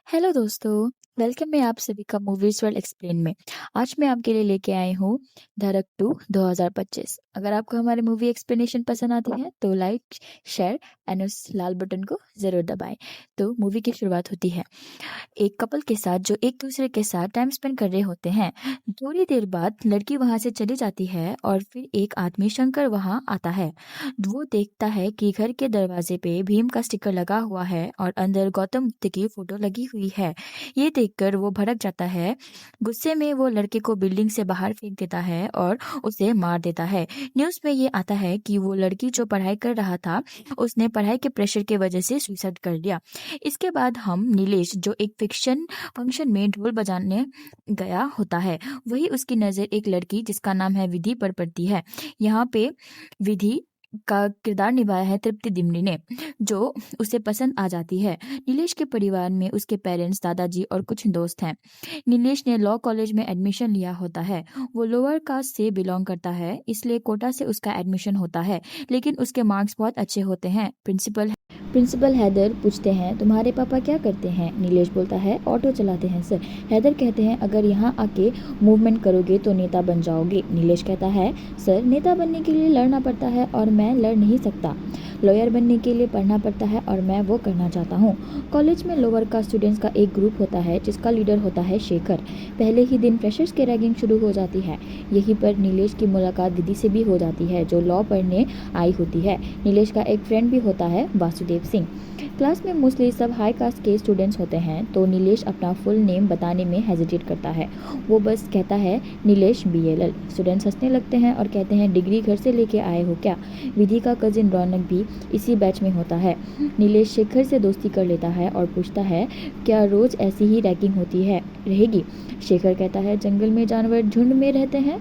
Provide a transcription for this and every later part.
Hello दोस्तों, welcome है आप सभी का मूवीज वर्ल्ड एक्सप्लेन में। आज मैं आपके लिए लेके आई हूँ धड़क 2 2025। अगर आपको हमारे मूवी एक्सप्लेनेशन पसंद आती है तो लाइक, शेयर एंड उस लाल बटन को जरूर दबाएं। तो मूवी की शुरुआत होती है एक कपल के साथ जो एक दूसरे के साथ टाइम स्पेंड कर रहे होते हैं। थोड़ी देर बाद लड़की वहां से चली जाती है और फिर एक आदमी शंकर वहां आता है। वो देखता है कि घर के दरवाजे पे भीम का स्टिकर लगा हुआ है और अंदर गौतम बुद्ध की फोटो लगी हुई है। ये देखकर वो भड़क जाता है। गुस्से में वो लड़के को बिल्डिंग से बाहर फेंक देता है और उसे मार देता है। न्यूज में ये आता है कि वो लड़की जो पढ़ाई कर रहा था, उसने पढ़ाई के प्रेशर की वजह से सुसाइड कर लिया। इसके बाद हम नीलेश जो एक फिक्शन फंक्शन में ढोल बजाने गया होता है, वही उसकी नजर एक लड़की जिसका नाम है विधि पर पड़ती है। यहाँ पे विधि का किरदार निभाया है तृप्ति दिमनी ने, जो उसे पसंद आ जाती है। नीलेश के परिवार में उसके पेरेंट्स, दादाजी और कुछ दोस्त हैं। नीलेश ने लॉ कॉलेज में एडमिशन लिया होता है। वो लोअर कास्ट से बिलोंग करता है, इसलिए कोटा से उसका एडमिशन होता है, लेकिन उसके मार्क्स बहुत अच्छे होते हैं। प्रिंसिपल हैदर पूछते हैं, तुम्हारे पापा क्या करते हैं? नीलेश बोलता है, ऑटो चलाते हैं सर। हैदर कहते हैं, अगर यहाँ आके मूवमेंट करोगे तो नेता बन जाओगे। नीलेश कहता है, सर नेता बनने के लिए लड़ना पड़ता है और मैं लड़ नहीं सकता। लॉयर बनने के लिए पढ़ना पड़ता है और मैं वो करना चाहता हूँ। कॉलेज में लोअर कास्ट स्टूडेंट्स का एक ग्रुप होता है जिसका लीडर होता है शेखर। पहले ही दिन फ्रेशर्स की रैगिंग शुरू हो जाती है। यहीं पर नीलेश की मुलाकात दीदी से भी हो जाती है जो लॉ पढ़ने आई होती है। नीलेश का एक फ्रेंड भी होता है, वासुदेव सिंह। क्लास में मोस्टली सब हाई कास्ट के स्टूडेंट्स होते हैं, तो नीलेश अपना फुल नेम बताने में हेजिटेट करता है। वो बस कहता है, नीलेश BLL। स्टूडेंट्स हंसने लगते हैं और कहते हैं, डिग्री घर से लेके आए हो क्या? विधि का कजिन रौनक भी इसी बैच में होता है। नीलेश शेखर से दोस्ती कर लेता है और पूछता है, क्या रोज ऐसी ही रैगिंग होती है रहेगी? शेखर कहता है, जंगल में जानवर झुंड में रहते हैं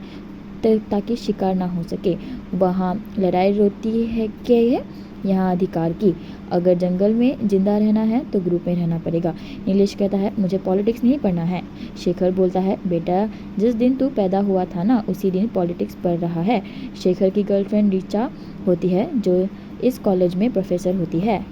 ताकि शिकार ना हो सके। वहाँ लड़ाई रोती है क्या है यहाँ अधिकार की? अगर जंगल में जिंदा रहना है तो ग्रुप में रहना पड़ेगा। नीलेश कहता है, मुझे पॉलिटिक्स नहीं पढ़ना है। शेखर बोलता है, बेटा जिस दिन तू पैदा हुआ था ना, उसी दिन पॉलिटिक्स पढ़ रहा है। शेखर की गर्लफ्रेंड ऋचा होती है जो इस कॉलेज में प्रोफेसर होती है।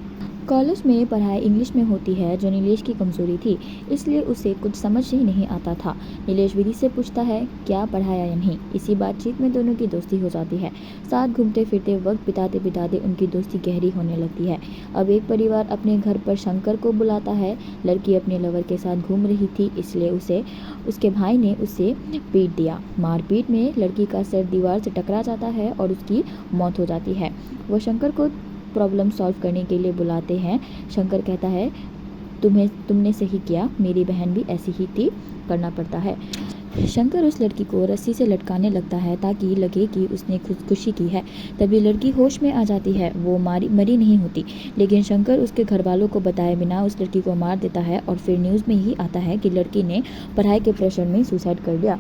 कॉलेज में पढ़ाई इंग्लिश में होती है जो नीलेश की कमजोरी थी, इसलिए उसे कुछ समझ ही नहीं आता था। नीलेश विधि से पूछता है, क्या पढ़ाया या नहीं। इसी बातचीत में दोनों की दोस्ती हो जाती है। साथ घूमते फिरते वक्त बिताते बिताते उनकी दोस्ती गहरी होने लगती है। अब एक परिवार अपने घर पर शंकर को बुलाता है। लड़की अपने लवर के साथ घूम रही थी, इसलिए उसके भाई ने उसे पीट दिया। मारपीट में लड़की का सर दीवार से टकरा जाता है और उसकी मौत हो जाती है। वो शंकर को प्रॉब्लम सॉल्व करने के लिए बुलाते हैं। शंकर कहता है, तुमने सही किया, मेरी बहन भी ऐसी ही थी, करना पड़ता है। शंकर उस लड़की को रस्सी से लटकाने लगता है ताकि लगे कि उसने खुदकुशी की है। तभी लड़की होश में आ जाती है। वो मरी नहीं होती, लेकिन शंकर उसके घर वालों को बताए बिना उस लड़की को मार देता है और फिर न्यूज़ में ही आता है कि लड़की ने पढ़ाई के प्रेशर में सुसाइड कर लिया।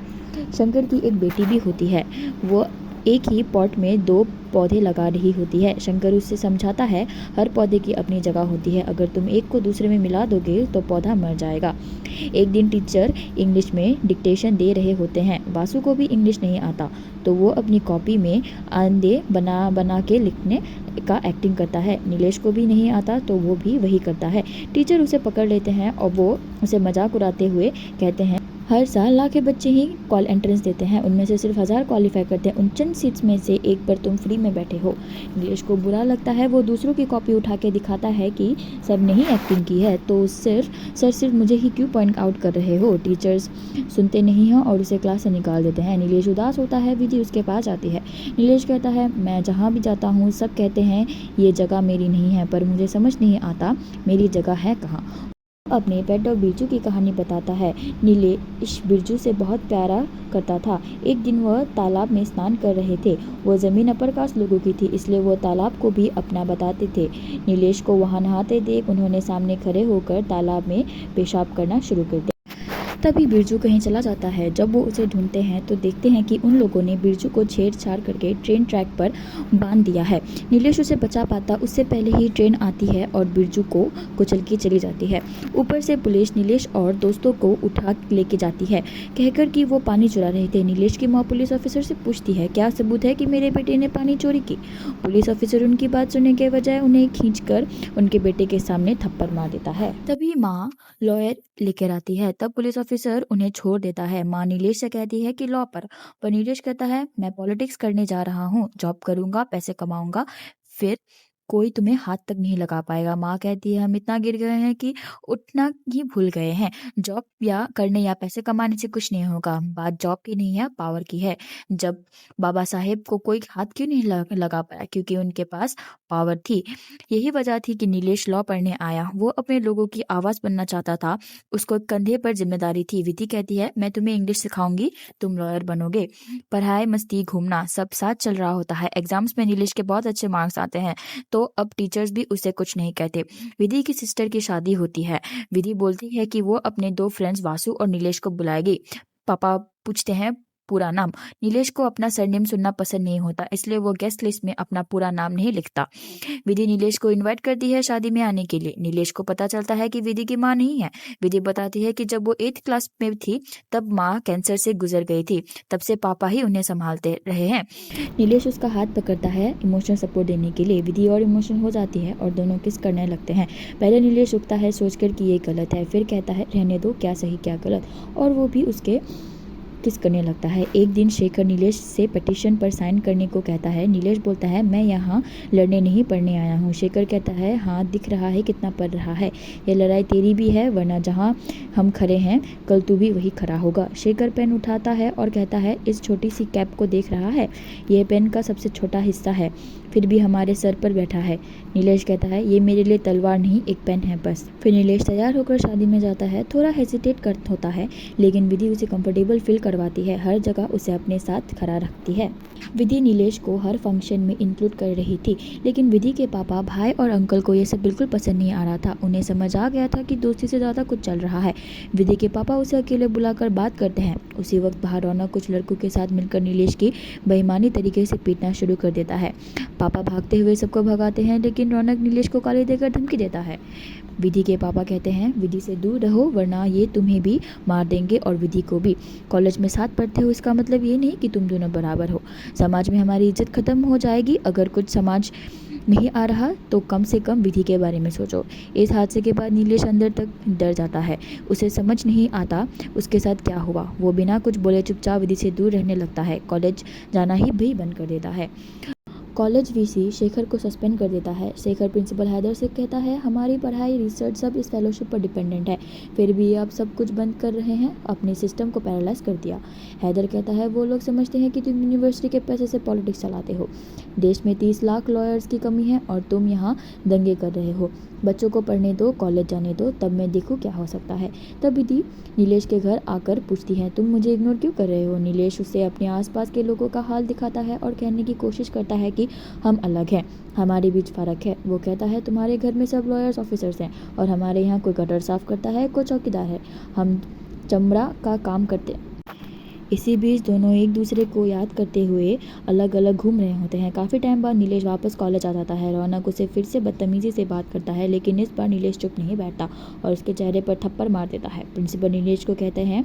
शंकर की एक बेटी भी होती है। वो एक ही पॉट में 2 पौधे लगा रही होती है। शंकर उससे समझाता है, हर पौधे की अपनी जगह होती है, अगर तुम एक को दूसरे में मिला दोगे तो पौधा मर जाएगा। एक दिन टीचर इंग्लिश में डिक्टेशन दे रहे होते हैं। वासु को भी इंग्लिश नहीं आता, तो वो अपनी कॉपी में आंधे बना बना के लिखने का एक्टिंग करता है। नीलेश को भी नहीं आता, तो वो भी वही करता है। टीचर उसे पकड़ लेते हैं और वो उसे मजाक उड़ाते हुए कहते हैं, हर साल लाखे बच्चे ही कॉल एंट्रेंस देते हैं, उनमें से सिर्फ 1000 क्वालिफाई करते हैं। उन चंद सीट्स में से एक पर तुम फ्री में बैठे हो। नीलेश को बुरा लगता है। वो दूसरों की कॉपी उठा के दिखाता है कि सब ने ही एक्टिंग की है, तो सिर्फ मुझे ही क्यों पॉइंट आउट कर रहे हो? टीचर्स सुनते नहीं हैं और उसे क्लास से निकाल देते हैं। नीलेश उदास होता है। विधि उसके पास आती है। नीलेश कहता है, मैं जहाँ भी जाता हूँ सब कहते हैं ये जगह मेरी नहीं है, पर मुझे समझ नहीं आता मेरी जगह है कहाँ। अपने पेट डॉग बिरजू की कहानी बताता है। नीलेश बिरजू से बहुत प्यारा करता था। एक दिन वह तालाब में स्नान कर रहे थे। वो जमीन अपर कास्ट लोगों की थी, इसलिए वो तालाब को भी अपना बताते थे। नीलेश को वहां नहाते देख उन्होंने सामने खड़े होकर तालाब में पेशाब करना शुरू कर दिया। तभी बिरजू कहीं चला जाता है। जब वो उसे ढूंढते हैं तो देखते हैं कि उन लोगों ने बिरजू को छेड़छाड़ करके ट्रेन ट्रैक पर बांध दिया है। नीलेश उसे बचा पाता उससे पहले ही ट्रेन आती है और बिरजू को कुचल के चली जाती है। ऊपर से पुलिस नीलेश और दोस्तों को उठा लेके जाती है, कहकर कि वो पानी चुरा रहे थे। नीलेश की माँ पुलिस ऑफिसर से पूछती है, क्या सबूत है कि मेरे बेटे ने पानी चोरी की? पुलिस ऑफिसर उनकी बात सुनने के बजाय उन्हें खींचकर उनके बेटे के सामने थप्पड़ मार देता है। तभी माँ लॉयर लेकर आती है। तब पुलिस ऑफिसर उन्हें छोड़ देता है। माँ नीलेश से कहती है कि लॉ पर नीलेश कहता है, मैं पॉलिटिक्स करने जा रहा हूँ, जॉब करूंगा, पैसे कमाऊंगा, फिर कोई तुम्हें हाथ तक नहीं लगा पाएगा। माँ कहती है, हम इतना गिर गए हैं कि उठना ही भूल गए हैं। जॉब या करने या पैसे कमाने से कुछ नहीं होगा। बात जॉब की नहीं है, पावर की है। जब बाबा साहेब को कोई हाथ क्यों नहीं लगा पाया? क्योंकि उनके पास पावर थी। यही वजह थी कि नीलेश लॉ पढ़ने आया। वो अपने लोगों की आवाज बनना चाहता था। उसको कंधे पर जिम्मेदारी थी। विधि कहती है, मैं तुम्हें इंग्लिश सिखाऊंगी, तुम लॉयर बनोगे। पढ़ाई, मस्ती, घूमना सब साथ चल रहा होता है। एग्जाम्स में नीलेश के बहुत अच्छे मार्क्स आते हैं तो अब टीचर्स भी उसे कुछ नहीं कहते। विधि की सिस्टर की शादी होती है। विधि बोलती है कि वो अपने 2 फ्रेंड्स वासु और नीलेश को बुलाएगी। पापा पूछते हैं पूरा नाम। नीलेश को अपना सरनेम सुनना पसंद नहीं होता, इसलिए वो गेस्ट लिस्ट में अपना पूरा नाम नहीं लिखता। विधि नीलेश को इनवाइट करती है शादी में आने के लिए। नीलेश को पता चलता है कि विधि की माँ नहीं है। विधि बताती है कि जब वो 8th क्लास में थी तब माँ कैंसर से गुजर गई थी, तब से पापा ही उन्हें संभालते रहे हैं। नीलेश उसका हाथ पकड़ता है इमोशनल सपोर्ट देने के लिए। विधि और इमोशनल हो जाती है और दोनों किस करने लगते हैं। पहले नीलेश रुकता है सोचकर कि ये गलत है, फिर कहता है रहने दो, क्या सही क्या गलत, और वो भी उसके किस करने लगता है। एक दिन शेखर नीलेश से पिटीशन पर साइन करने को कहता है। नीलेश बोलता है, मैं यहाँ लड़ने नहीं पढ़ने आया हूँ। शेखर कहता है, हाँ दिख रहा है कितना पढ़ रहा है। ये लड़ाई तेरी भी है, वरना जहाँ हम खड़े हैं कल तू भी वही खड़ा होगा। शेखर पेन उठाता है और कहता है, इस छोटी सी कैप को देख रहा है, यह पेन का सबसे छोटा हिस्सा है, फिर भी हमारे सर पर बैठा है। नीलेश कहता है, ये मेरे लिए तलवार नहीं एक पेन है बस। फिर नीलेश तैयार होकर शादी में जाता है। थोड़ा हेजिटेट होता है, लेकिन विधि उसे कंफर्टेबल फील करवाती है। हर जगह उसे अपने साथ खड़ा रखती है। विधि नीलेश को हर फंक्शन में इंक्लूड कर रही थी, लेकिन विधि के पापा, भाई और अंकल को ये सब बिल्कुल पसंद नहीं आ रहा था। उन्हें समझ आ गया था कि दोस्ती से ज़्यादा कुछ चल रहा है। विधि के पापा उसे अकेले बुलाकर बात करते हैं। उसी वक्त बाहर रौनक कुछ लड़कों के साथ मिलकर नीलेश की बेईमानी तरीके से पीटना शुरू कर देता है। पापा भागते हुए सबको भगाते हैं, लेकिन रौनक नीलेश को गाली देकर धमकी देता है। विधि के पापा कहते हैं, विधि से दूर रहो वरना ये तुम्हें भी मार देंगे और विधि को भी। कॉलेज में साथ पढ़ते हो इसका मतलब ये नहीं कि तुम दोनों बराबर हो। समाज में हमारी इज्जत खत्म हो जाएगी। अगर कुछ समझ नहीं आ रहा तो कम से कम विधि के बारे में सोचो। इस हादसे के बाद नीलेश अंदर तक डर जाता है। उसे समझ नहीं आता उसके साथ क्या हुआ। वो बिना कुछ बोले चुपचाप विधि से दूर रहने लगता है। कॉलेज जाना ही भी बंद कर देता है। कॉलेज वीसी शेखर को सस्पेंड कर देता है। शेखर प्रिंसिपल हैदर से कहता है, हमारी पढ़ाई, रिसर्च सब इस फेलोशिप पर डिपेंडेंट है, फिर भी आप सब कुछ बंद कर रहे हैं, अपने सिस्टम को पैरालाइज कर दिया। हैदर कहता है, वो लोग समझते हैं कि तुम यूनिवर्सिटी के पैसे से पॉलिटिक्स चलाते हो। देश में 30 लाख लॉयर्स की कमी है और तुम यहाँ दंगे कर रहे हो। बच्चों को पढ़ने दो, कॉलेज जाने दो, तब मैं देखूँ क्या हो सकता है। तब विधि नीलेश के घर आकर पूछती है, तुम मुझे इग्नोर क्यों कर रहे हो? नीलेश उसे अपने आसपास के लोगों का हाल दिखाता है और कहने की कोशिश करता है कि हम अलग हैं, हमारे बीच फ़र्क है। वो कहता है, तुम्हारे घर में सब लॉयर्स ऑफिसर्स हैं और हमारे यहाँ कोई गटर साफ करता है, कोई चौकीदार है, हम चमड़ा का काम करते हैं। इसी बीच दोनों एक दूसरे को याद करते हुए अलग अलग घूम रहे होते हैं। काफ़ी टाइम बाद नीलेश वापस कॉलेज आ जाता है। रौनक उसे फिर से बदतमीजी से बात करता है, लेकिन इस बार नीलेश चुप नहीं बैठता और उसके चेहरे पर थप्पड़ मार देता है। प्रिंसिपल नीलेश को कहते हैं,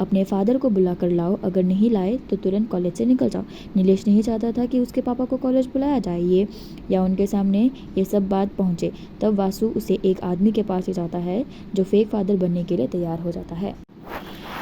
अपने फादर को बुला कर लाओ, अगर नहीं लाए तो तुरंत कॉलेज से निकल जाओ। नीलेश नहीं चाहता था कि उसके पापा को कॉलेज बुलाया जाए ये या उनके सामने ये सब बात पहुँचे। तब वासु उसे एक आदमी के पास ले जाता है जो फेक फादर बनने के लिए तैयार हो जाता है।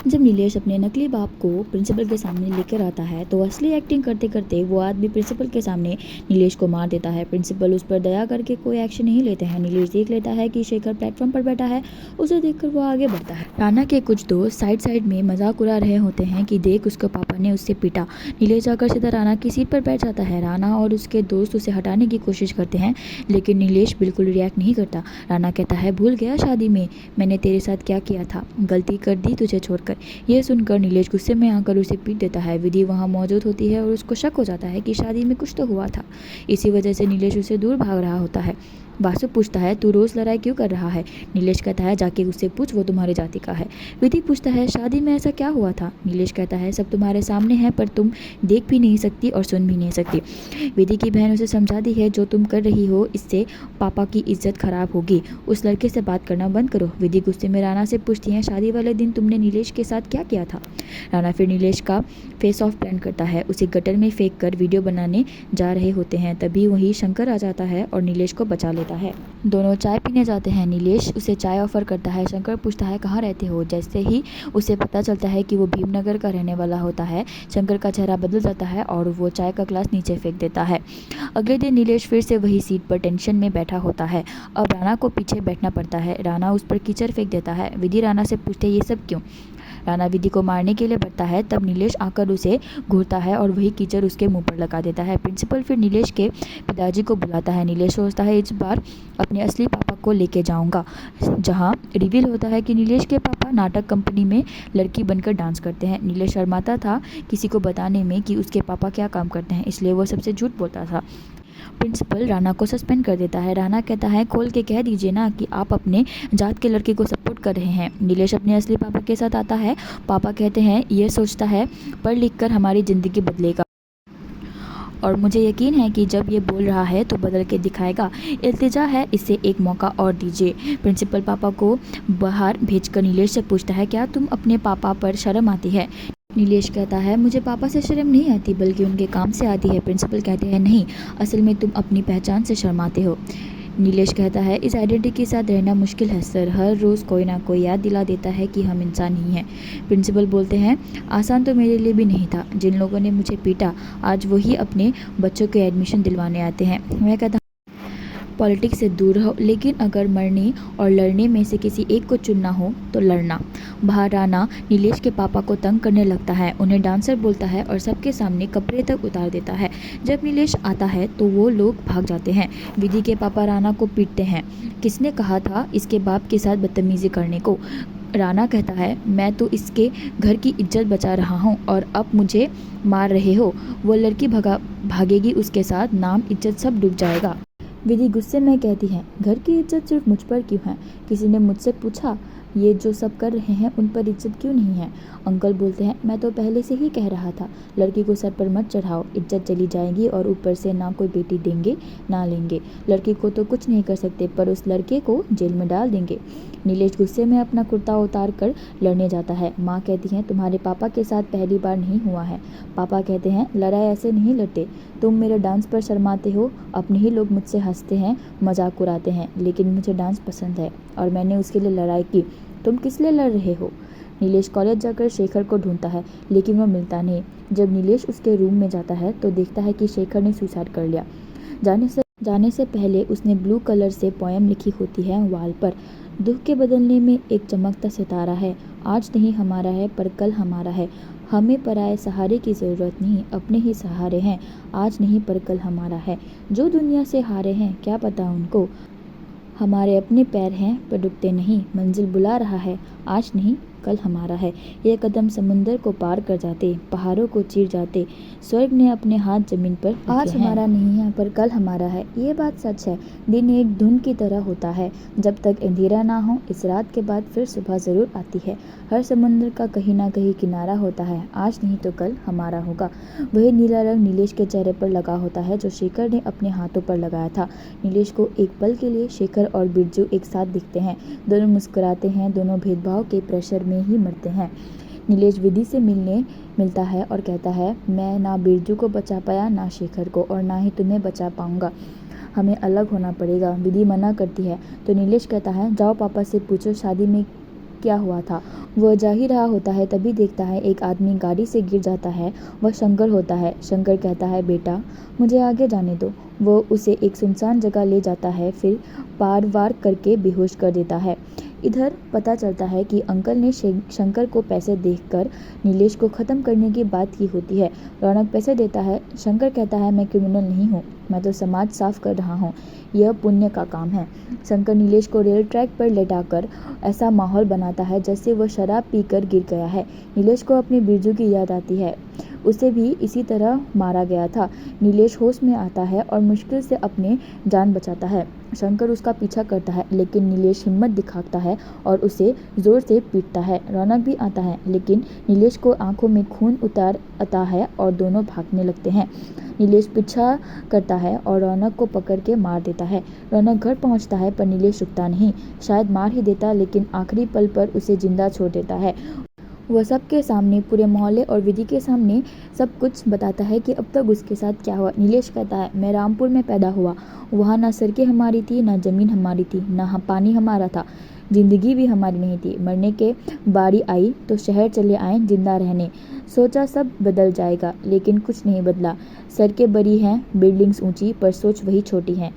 जब नीलेश अपने नकली बाप को प्रिंसिपल के सामने लेकर आता है तो असली एक्टिंग करते करते वो आदमी प्रिंसिपल के सामने नीलेश को मार देता है। प्रिंसिपल उस पर दया करके कोई एक्शन नहीं लेते हैं। नीलेश देख लेता है कि शेखर प्लेटफॉर्म पर बैठा है, उसे देखकर वो आगे बढ़ता है। राना के कुछ दोस्त साइड में मजाक उड़ा रहे होते हैं कि देख उसके पापा ने उससे पीटा। नीलेश जाकर सीधा राना की सीट पर बैठ जाता है। राना और उसके दोस्त उसे हटाने की कोशिश करते हैं, लेकिन नीलेश बिल्कुल रिएक्ट नहीं करता। राना कहता है, भूल गया शादी में मैंने तेरे साथ क्या किया था, गलती कर दी तुझे छोड़कर। यह सुनकर नीलेश गुस्से में आकर उसे पीट देता है। विधि वहां मौजूद होती है और उसको शक हो जाता है कि शादी में कुछ तो हुआ था। इसी वजह से नीलेश उसे दूर भाग रहा होता है। वासु पूछता है, तू रोज लड़ाई क्यों कर रहा है? नीलेश कहता है, जाके उससे पूछ, वो तुम्हारी जाति का है। विधि पूछता है, शादी में ऐसा क्या हुआ था? नीलेश कहता है, सब तुम्हारे सामने है, पर तुम देख भी नहीं सकती और सुन भी नहीं सकती। विधि की बहन उसे समझाती है, जो तुम कर रही हो इससे पापा की इज्जत खराब होगी, उस लड़के से बात करना बंद करो। विधि गुस्से में राणा से पूछती है, शादी वाले दिन तुमने नीलेश के साथ क्या किया था? राणा फिर नीलेश का फेस ऑफ प्लान करता है, उसे गटर में फेंक कर वीडियो बनाने जा रहे होते हैं। तभी वही शंकर आ जाता है और नीलेश को बचा लेता है। दोनों चाय पीने जाते हैं। नीलेश उसे चाय ऑफर करता है। शंकर पूछता है, कहाँ रहते हो? जैसे ही उसे पता चलता है कि वो भीमनगर का रहने वाला होता है, शंकर का चेहरा बदल जाता है और वो चाय का ग्लास नीचे फेंक देता है। अगले दिन नीलेश फिर से वही सीट पर टेंशन में बैठा होता है। अब राणा को पीछे बैठना पड़ता है। राणा उस पर कीचड़ फेंक देता है। विधि राणा से पूछते, ये सब क्यों? राणा विधि को मारने के लिए बढ़ता है। तब नीलेश आकर उसे घूरता है और वही कीचड़ उसके मुंह पर लगा देता है। प्रिंसिपल फिर नीलेश के पिताजी को बुलाता है। नीलेश सोचता है, इस बार अपने असली पापा को लेके जाऊंगा, जहां रिवील होता है कि नीलेश के पापा नाटक कंपनी में लड़की बनकर डांस करते हैं। नीलेश शर्माता था किसी को बताने में कि उसके पापा क्या काम करते हैं, इसलिए वो सबसे झूठ बोलता था। प्रिंसिपल राणा को सस्पेंड कर देता है। राणा कहता है, खोल के कह दीजिए ना कि आप अपने जात के लड़के को सपोर्ट कर रहे हैं। नीलेश अपने असली पापा के साथ आता है। पापा कहते हैं, ये सोचता है पढ़ लिख कर हमारी ज़िंदगी बदलेगा और मुझे यकीन है कि जब ये बोल रहा है तो बदल के दिखाएगा। इल्तिजा है, इसे एक मौका और दीजिए। प्रिंसिपल पापा को बाहर भेजकर नीलेश से पूछता है, क्या तुम अपने पापा पर शर्म आती है? नीलेश कहता है, मुझे पापा से शर्म नहीं आती, बल्कि उनके काम से आती है। प्रिंसिपल कहते हैं, नहीं, असल में तुम अपनी पहचान से शर्माते हो। नीलेश कहता है, इस आइडेंटिटी के साथ रहना मुश्किल है सर, हर रोज़ कोई ना कोई याद दिला देता है कि हम इंसान ही हैं। प्रिंसिपल बोलते हैं, आसान तो मेरे लिए भी नहीं था। जिन लोगों ने मुझे पीटा, आज वही अपने बच्चों के एडमिशन दिलवाने आते हैं। मैं कहता पॉलिटिक्स से दूर रहो, लेकिन अगर मरने और लड़ने में से किसी एक को चुनना हो तो लड़ना। बाहर राणा नीलेश के पापा को तंग करने लगता है, उन्हें डांसर बोलता है और सबके सामने कपड़े तक उतार देता है। जब नीलेश आता है तो वो लोग भाग जाते हैं। विधि के पापा राणा को पीटते हैं। किसने कहा था इसके बाप के साथ बदतमीजी करने को? राणा कहता है, मैं तो इसके घर की इज्जत बचा रहा हूँ और अब मुझे मार रहे हो। वो लड़की भागेगी उसके साथ, नाम इज्जत सब डूब जाएगा। विधि गुस्से में कहती है, घर की इज्जत सिर्फ मुझ पर क्यों है? किसी ने मुझसे पूछा, ये जो सब कर रहे हैं उन पर इज्जत क्यों नहीं है? अंकल बोलते हैं, मैं तो पहले से ही कह रहा था, लड़की को सर पर मत चढ़ाओ, इज्जत चली जाएगी और ऊपर से ना कोई बेटी देंगे ना लेंगे। लड़की को तो कुछ नहीं कर सकते, पर उस लड़के को जेल में डाल देंगे। नीलेश गुस्से में अपना कुर्ता उतार कर लड़ने जाता है। माँ कहती हैं, तुम्हारे पापा के साथ पहली बार नहीं हुआ है। पापा कहते हैं, लड़ाई ऐसे नहीं लड़ते, तुम मेरे डांस पर शर्माते हो, अपने ही लोग मुझसे हंसते हैं, मजाक उड़ाते हैं, लेकिन मुझे डांस पसंद है और मैंने उसके लिए लड़ाई की। तुम किस लिए लड़ रहे हो? नीलेश कॉलेज जाकर शेखर को ढूंढता है, लेकिन वो मिलता नहीं। जब नीलेश उसके रूम में जाता है तो देखता है कि शेखर ने सुसाइड कर लिया। जाने से पहले उसने ब्लू कलर से पोएम लिखी होती है वाल पर। दुख के बदलने में एक चमकता सितारा है, आज नहीं हमारा है पर कल हमारा है। हमें पराए सहारे की ज़रूरत नहीं, अपने ही सहारे हैं, आज नहीं पर कल हमारा है। जो दुनिया से हारे हैं क्या पता उनको, हमारे अपने पैर हैं पर रुकते नहीं, मंजिल बुला रहा है, आज नहीं कल हमारा है। ये कदम समुंदर को पार कर जाते, पहाड़ों को चीर जाते, स्वर्ग ने अपने हाथ जमीन पर रखे हैं। आज हमारा नहीं है पर कल हमारा है, ये बात सच है। दिन एक धुन की तरह होता है, जब तक अंधेरा ना हो, इस रात के बाद फिर सुबह ज़रूर आती है। हर समुंदर का कहीं ना कहीं किनारा होता है, आज नहीं तो कल हमारा होगा। वही नीला रंग नीलेश के चेहरे पर लगा होता है जो शेखर ने अपने हाथों पर लगाया था। नीलेश को एक पल के लिए शेखर और बिरजू एक साथ दिखते हैं। दोनों मुस्कुराते हैं, दोनों भेदभाव के प्रेशर में ही मरते हैं। नीलेश विधि से मिलता है और कहता है, मैं ना बिरजू को बचा पाया, ना शेखर को, और ना ही तुम्हें बचा पाऊंगा, हमें अलग होना पड़ेगा। विधि मना करती है तो नीलेश कहता है, जाओ पापा से पूछो शादी में क्या हुआ था। वह जा ही रहा होता है, तभी देखता है एक आदमी गाड़ी से गिर जाता है। वह शंकर होता है। शंकर कहता है, बेटा मुझे आगे जाने दो। वो उसे एक सुनसान जगह ले जाता है, फिर पार वार करके बेहोश कर देता है। इधर पता चलता है कि अंकल ने शंकर को पैसे देकर नीलेश को ख़त्म करने की बात की होती है। रौनक पैसे देता है। शंकर कहता है, मैं क्रिमिनल नहीं हूँ, मैं तो समाज साफ कर रहा हूँ, यह पुण्य का काम है। शंकर नीलेश को रेल ट्रैक पर लेटाकर ऐसा माहौल बनाता है जैसे वह शराब पीकर गिर गया है। नीलेश को अपनी बिरजू की याद आती है। उसे भी इसी तरह मारा गया था। नीलेश होश में आता है और मुश्किल से अपने जान बचाता है। शंकर उसका पीछा करता है, लेकिन नीलेश हिम्मत दिखाता है और उसे जोर से पीटता है। रौनक भी आता है, लेकिन नीलेश को आंखों में खून उतर आता है और दोनों भागने लगते हैं। नीलेश पीछा करता है और रौनक को पकड़ के मार देता है। रौनक घर पहुंचता है, पर नीलेश रुकता नहीं। शायद मार ही देता, लेकिन आखिरी पल पर उसे जिंदा छोड़ देता है। वह सबके सामने, पूरे मोहल्ले और विधि के सामने सब कुछ बताता है कि अब तक उसके साथ क्या हुआ। नीलेश कहता है, मैं रामपुर में पैदा हुआ। वहाँ ना सड़कें हमारी थी, ना ज़मीन हमारी थी, ना पानी हमारा था। जिंदगी भी हमारी नहीं थी। मरने के बारी आई तो शहर चले आए जिंदा रहने। सोचा सब बदल जाएगा, लेकिन कुछ नहीं बदला। सड़कें बड़ी हैं, बिल्डिंग्स ऊंची, पर सोच वही छोटी है।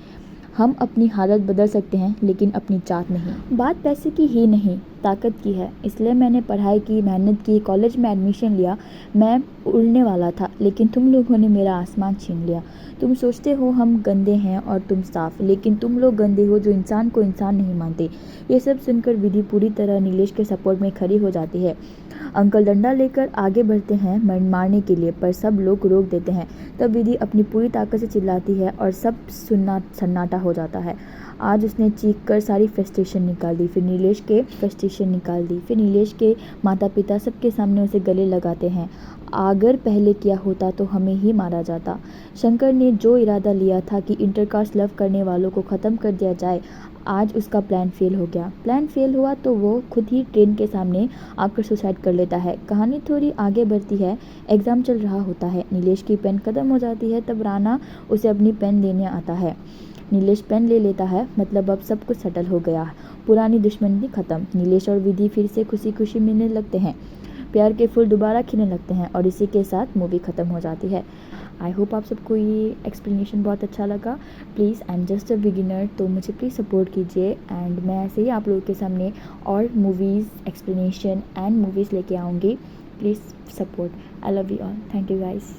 हम अपनी हालत बदल सकते हैं, लेकिन अपनी चाहत नहीं। बात पैसे की ही नहीं, ताकत की है। इसलिए मैंने पढ़ाई की, मेहनत की, कॉलेज में एडमिशन लिया। मैं उड़ने वाला था, लेकिन तुम लोगों ने मेरा आसमान छीन लिया। तुम सोचते हो हम गंदे हैं और तुम साफ, लेकिन तुम लोग गंदे हो जो इंसान को इंसान नहीं मानते। ये सब सुनकर विधि पूरी तरह नीलेश के सपोर्ट में खड़ी हो जाती है। अंकल डंडा लेकर आगे बढ़ते हैं मारने के लिए, पर सब लोग रोक देते हैं। तब विधि अपनी पूरी ताकत से चिल्लाती है और सब सुनना सन्नाटा हो जाता है। आज उसने चीख कर सारी फ्रस्ट्रेशन निकाल दी। फिर नीलेश के माता पिता सबके सामने उसे गले लगाते हैं। अगर पहले किया होता तो हमें ही मारा जाता। शंकर ने जो इरादा लिया था कि इंटरकास्ट लव करने वालों को ख़त्म कर दिया जाए, आज उसका प्लान फेल हो गया। प्लान फेल हुआ तो वो खुद ही ट्रेन के सामने आकर सुसाइड कर लेता है। कहानी थोड़ी आगे बढ़ती है। एग्ज़ाम चल रहा होता है। नीलेश की पेन ख़त्म हो जाती है, तब राणा उसे अपनी पेन देने आता है। नीलेश पेन ले लेता है, मतलब अब सब कुछ सेटल हो गया। पुरानी दुश्मनी खत्म। नीलेश और विधि फिर से खुशी खुशी मिलने लगते हैं। प्यार के फूल दोबारा खिलने लगते हैं और इसी के साथ मूवी ख़त्म हो जाती है। आई होप आप सबको ये एक्सप्लेनेशन बहुत अच्छा लगा। Please, I am just a beginner, तो मुझे प्लीज़ सपोर्ट कीजिए। एंड मैं ऐसे ही आप लोगों के सामने और मूवीज़ एक्सप्लेनेशन एंड मूवीज़ लेके आऊँगी। Please support. I love you all. Thank you guys.